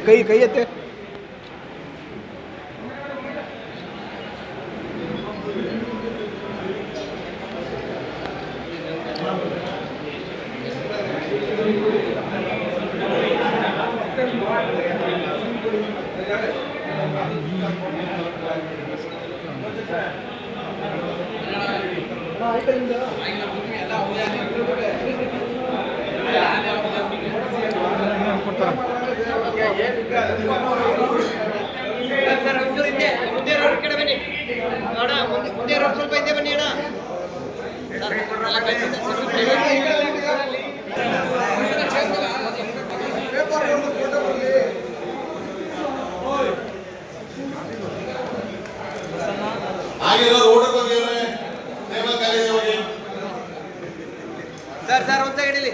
ಕೈ ಎತ್ತೆ. ಸ್ವಲ್ಪ ಹಿಂದೆ ಬನ್ನಿ ಅಣ್ಣ. ಸರ್ ಒಂದು ಸೈಡ್ ಇಲ್ಲಿ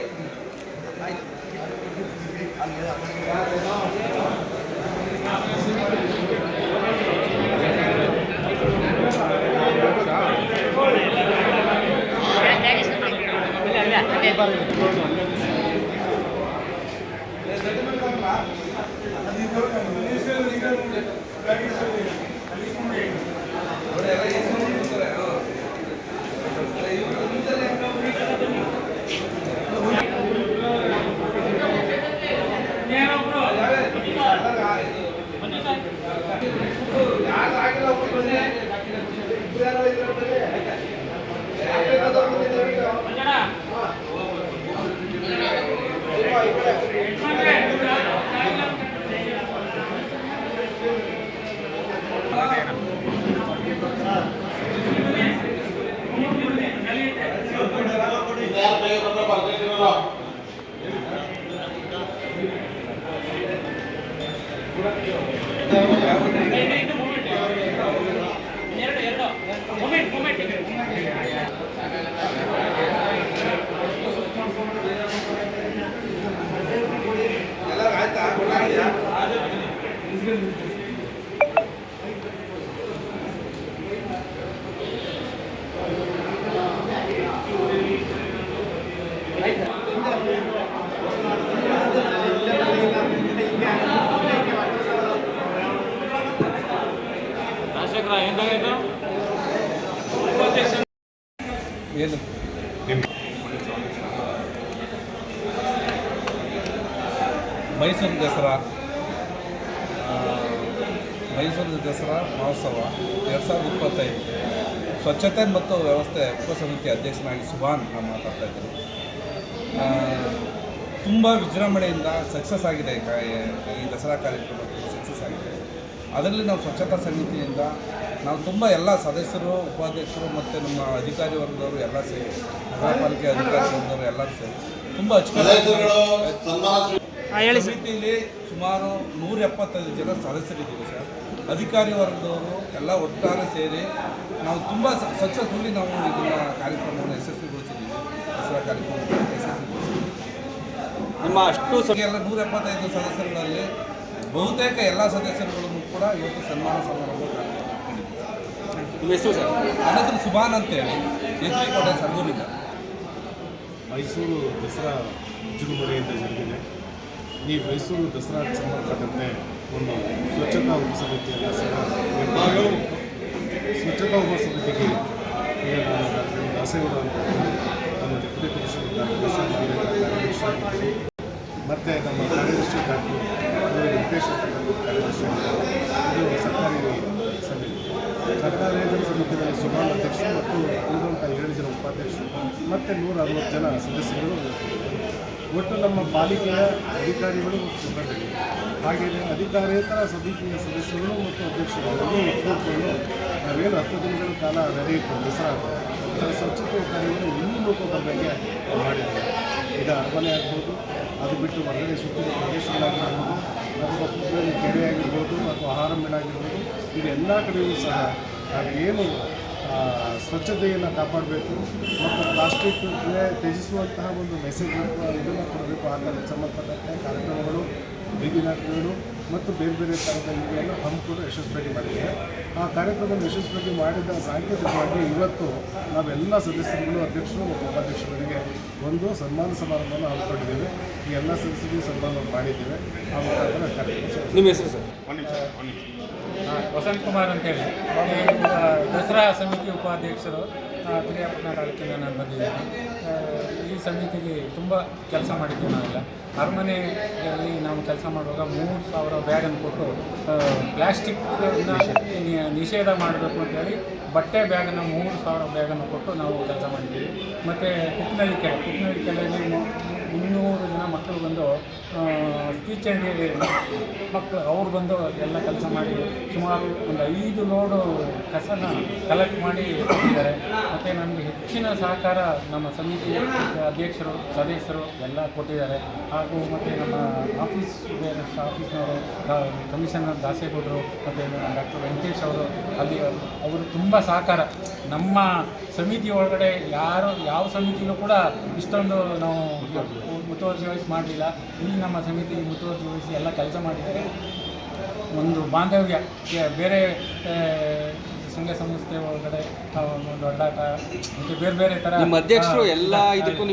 ಮೈಸೂರು ದಸರಾ ಮಹೋತ್ಸವ 2025 ಸ್ವಚ್ಛತೆ ಮತ್ತು ವ್ಯವಸ್ಥೆ ಉಪಸಮಿತಿ ಅಧ್ಯಕ್ಷನಾಗಿ ಸುಭಾನ್ ನಾನು ಮಾತಾಡ್ತಾ ಇದ್ದೀನಿ. ತುಂಬ ವಿಜೃಂಭಣೆಯಿಂದ ಸಕ್ಸಸ್ ಆಗಿದೆ ಈ ದಸರಾ ಕಾರ್ಯಕ್ರಮ ಸಕ್ಸಸ್ ಆಗಿದೆ. ಅದರಲ್ಲಿ ನಾವು ಸ್ವಚ್ಛತಾ ಸಮಿತಿಯಿಂದ ನಾವು ತುಂಬ ಎಲ್ಲ ಸದಸ್ಯರು, ಉಪಾಧ್ಯಕ್ಷರು ಮತ್ತು ನಮ್ಮ ಅಧಿಕಾರಿ ವರ್ಗದವರು ಎಲ್ಲ ಸೇರಿ, ನಗರ ಪಾಲಿಕೆ ಅಧಿಕಾರಿ ವರ್ಗದವರು ಎಲ್ಲರೂ ಸೇರಿ ತುಂಬ ಅಚ್ಚುಕಟ್ಟಾಗಿ ಸಮಿತಿಯಲ್ಲಿ ಸುಮಾರು 175 ಜನ ಸದಸ್ಯರಿದ್ದೀವಿ ಸರ್. ಅಧಿಕಾರಿ ವರ್ಗದವರು ಎಲ್ಲ ಒಟ್ಟಾರೆ ಸೇರಿ ನಾವು ತುಂಬ ಸಕ್ಸಸ್ಫುಲ್ಲಿ ನಾವು ಇದನ್ನು ಕಾರ್ಯಕ್ರಮವನ್ನು ಯಶಸ್ವಿಗೊಳಿಸಿದ್ದೀವಿ. ದಸರಾ ಕಾರ್ಯಕ್ರಮವನ್ನು ಯಶಸ್ವಿಗೊಳಿಸಿದ್ದೀವಿ. ನಿಮ್ಮ ಅಷ್ಟು ಎಲ್ಲ 175 ಸದಸ್ಯರುಗಳಲ್ಲಿ ಬಹುತೇಕ ಎಲ್ಲ ಸದಸ್ಯರುಗಳನ್ನು ಕೂಡ ಇವತ್ತು ಸನ್ಮಾನ ಸಮಾರಂಭ ನಿಮ್ಮ ಹೆಸರು ಸರ್? ನನ್ನ ಹೆಸರು ಸುಭಾನ್ ಅಂತೇಳಿ, ಕೋಟೆ ಸರ್ಗೂರಿಂದ. ಮೈಸೂರು ದಸರಾ ವಿಜೃಂಭಣೆಯಿಂದ ಜರುಗಿದೆ. ಈ ಮೈಸೂರು ದಸರಾಕ್ಕೆ ಸಂಬಂಧಪಟ್ಟಂತೆ ಒಂದು ಸ್ವಚ್ಛತಾ ಉಪಸಮಿತಿಯನ್ನು ಸ್ವಚ್ಛತಾ ಉಪಸಮಿತಿಗೆ ಈಗ ನಾನು ಡಾಕ್ಟರ್ ದಾಸೇಗೌಡ ನಮ್ಮ ಡೆಪ್ಯೂಟಿ ಕಮಿಷನರ್ ಕಾರ್ಯದರ್ಶಿ ಆಗಿದ್ದರು, ಮತ್ತು ನಮ್ಮ ಕಾರ್ಯದರ್ಶಿ ಡಾಕ್ಟರ್ ವೆಂಕಟೇಶ್ ಅಂತಕ್ಕಂಥ ಕಾರ್ಯದರ್ಶಿ ಆಗಿದ್ದಾರೆ. ಇದು ಸರ್ಕಾರೇತರ ಸಮಿತಿಯಲ್ಲಿ ಸುಮಾರು ಅಧ್ಯಕ್ಷರು ಮತ್ತು ಉಳಿದಂಥ 7 ಜನ ಉಪಾಧ್ಯಕ್ಷರು ಮತ್ತು 160 ಜನ ಸದಸ್ಯರು ಒಟ್ಟು ನಮ್ಮ ಪಾಲಿಕೆಯ ಅಧಿಕಾರಿಗಳು ಮತ್ತು ಸಿಬ್ಬಂದಿಗಳು, ಹಾಗೆಯೇ ಅಧಿಕಾರೇತರ ಸಮಿತಿಯ ಸದಸ್ಯರು ಮತ್ತು ಅಧ್ಯಕ್ಷರುಗಳನ್ನು ಒಪ್ಪಿಕೊಂಡು ನಾವೇನು 10 ದಿನಗಳ ಕಾಲ ನಡೆಯುತ್ತೆ ದಸರಾ ಅದರ ಸ್ವಚ್ಛತೆ ಕಾರ್ಯವನ್ನು ಇನ್ನೂ ಲೋಕಬಂಧಂಗೆ ಮಾಡಿದ್ದೇವೆ. ಈಗ ಅರಮನೆ ಆಗ್ಬೋದು, ಅದು ಬಿಟ್ಟು ಹೊರಗಡೆ ಸುತ್ತಿನ ಪ್ರದೇಶಗಳಾಗಿರ್ಬೋದು, ಅಥವಾ ಪಕ್ಕದಲ್ಲಿ ಕೆರೆ ಆಗಿರ್ಬೋದು, ಅಥವಾ ಆಹಾರ ಮೇಳ ಆಗಿರ್ಬೋದು, ಇದೆಲ್ಲ ಕಡೆಯೂ ಸಹ ನಾವೇನು ಸ್ವಚ್ಛತೆಯನ್ನು ಕಾಪಾಡಬೇಕು ಮತ್ತು ಪ್ಲಾಸ್ಟಿಕ್ಗೆ ತ್ಯಜಿಸುವಂತಹ ಒಂದು ಮೆಸೇಜ್ ಇದನ್ನು ಕೊಡಬೇಕು. ಆ ಸಂಬಂಧಪಟ್ಟಂತೆ ಕಾರ್ಯಕ್ರಮಗಳು, ಬೀದಿ ನಾಟಕಗಳು ಮತ್ತು ಬೇರೆ ಬೇರೆ ಥರದ ಇವೆಲ್ಲ ಹಮ್ಮಿಕೊಂಡು ಯಶಸ್ವಿಯಾಗಿ ಮಾಡಿದ್ದೇವೆ. ಆ ಕಾರ್ಯಕ್ರಮವನ್ನು ಯಶಸ್ವಿಯಾಗಿ ಮಾಡಿದ ಸಾಂಕೇತಿಕವಾಗಿ ಇವತ್ತು ನಾವೆಲ್ಲ ಸದಸ್ಯರುಗಳು, ಅಧ್ಯಕ್ಷರು ಮತ್ತು ಉಪಾಧ್ಯಕ್ಷರಿಗೆ ಒಂದು ಸನ್ಮಾನ ಸಮಾರಂಭವನ್ನು ಹಮ್ಮಿಕೊಂಡಿದ್ದೇವೆ. ಈ ಎಲ್ಲ ಸದಸ್ಯರಿಗೂ ಸನ್ಮಾನ ಮಾಡಿದ್ದೇವೆ. ಆ ಮುಖಾಂತರ ಕಾರ್ಯಕ್ರಮ. ನಿಮ್ಮ ಹೆಸರು ಸರ್? ವಸಂತ್ ಕುಮಾರ್ ಅಂತೇಳಿ ದಸರಾ ಸಮಿತಿ ಉಪಾಧ್ಯಕ್ಷರು ಪಿರಿಯಾಪಟ್ಟಣ ತಾಲೂಕಿನ ನಾನು ಬಂದಿದ್ದೇನೆ. ಈ ಸಮಿತಿಗೆ ತುಂಬ ಕೆಲಸ ಮಾಡಿದ್ದೀವಿ. ನಾವೆಲ್ಲ ಅರಮನೆಯಲ್ಲಿ ನಾವು ಕೆಲಸ ಮಾಡುವಾಗ 3,000 ಬ್ಯಾಗನ್ನು ಕೊಟ್ಟು ಪ್ಲ್ಯಾಸ್ಟಿಕ್ನ ನಿಷೇಧ ಮಾಡಬೇಕು ಅಂತೇಳಿ ಬಟ್ಟೆ ಬ್ಯಾಗನ್ನು 3,000 ಬ್ಯಾಗನ್ನು ಕೊಟ್ಟು ನಾವು ಕೆಲಸ ಮಾಡಿದ್ದೀವಿ. ಮತ್ತು ಕುಕ್ನಳ್ಳಿ ಕೆರೆಯಲ್ಲಿ 300 ಜನ ಮಕ್ಕಳು ಬಂದು ಸ್ಪೀಚ್ ಆ್ಯಂಡ್ ಮಕ್ಕಳು ಅವ್ರು ಬಂದು ಎಲ್ಲ ಕೆಲಸ ಮಾಡಿ ಸುಮಾರು ಒಂದು 5 ಲೋಡು ಕಸನ ಕಲೆಕ್ಟ್ ಮಾಡಿ ಕೊಟ್ಟಿದ್ದಾರೆ. ಮತ್ತು ನಮಗೆ ಹೆಚ್ಚಿನ ಸಹಕಾರ ನಮ್ಮ ಸಮಿತಿ ಅಧ್ಯಕ್ಷರು, ಸದಸ್ಯರು ಎಲ್ಲ ಕೊಟ್ಟಿದ್ದಾರೆ. ಹಾಗೂ ಮತ್ತು ನಮ್ಮ ಆಫೀಸ್ನವರು ಕಮಿಷನರ್ ದಾಸೇಗೌಡರು ಮತ್ತು ಡಾಕ್ಟರ್ ವೆಂಕಟೇಶ್ ಅವರು ತುಂಬ ಸಹಕಾರ. ನಮ್ಮ ಸಮಿತಿ ಒಳಗಡೆ ಯಾವ ಸಮಿತಿಯಲ್ಲೂ ಕೂಡ ಇಷ್ಟೊಂದು ನಾವು ಮುತುವರ್ಜಿ ವಹಿಸಿ ಮಾಡಲಿಲ್ಲ. ಈ ನಮ್ಮ ಸಮಿತಿ ಮುತುವರ್ಜಿ ವಹಿಸಿ ಎಲ್ಲ ಕೆಲಸ ಮಾಡಿದ್ದಾರೆ. ಒಂದು ಬಾಂಧವ್ಯ ಬೇರೆ ಸಂಘ ಸಂಸ್ಥೆ ಒಳಗಡೆ ಒಂದು ಒಡಾಟ ಮತ್ತು ಬೇರೆ ಬೇರೆ ಥರ ನಿಮ್ಮ ಅಧ್ಯಕ್ಷರು ಎಲ್ಲ ಇದಕ್ಕೂ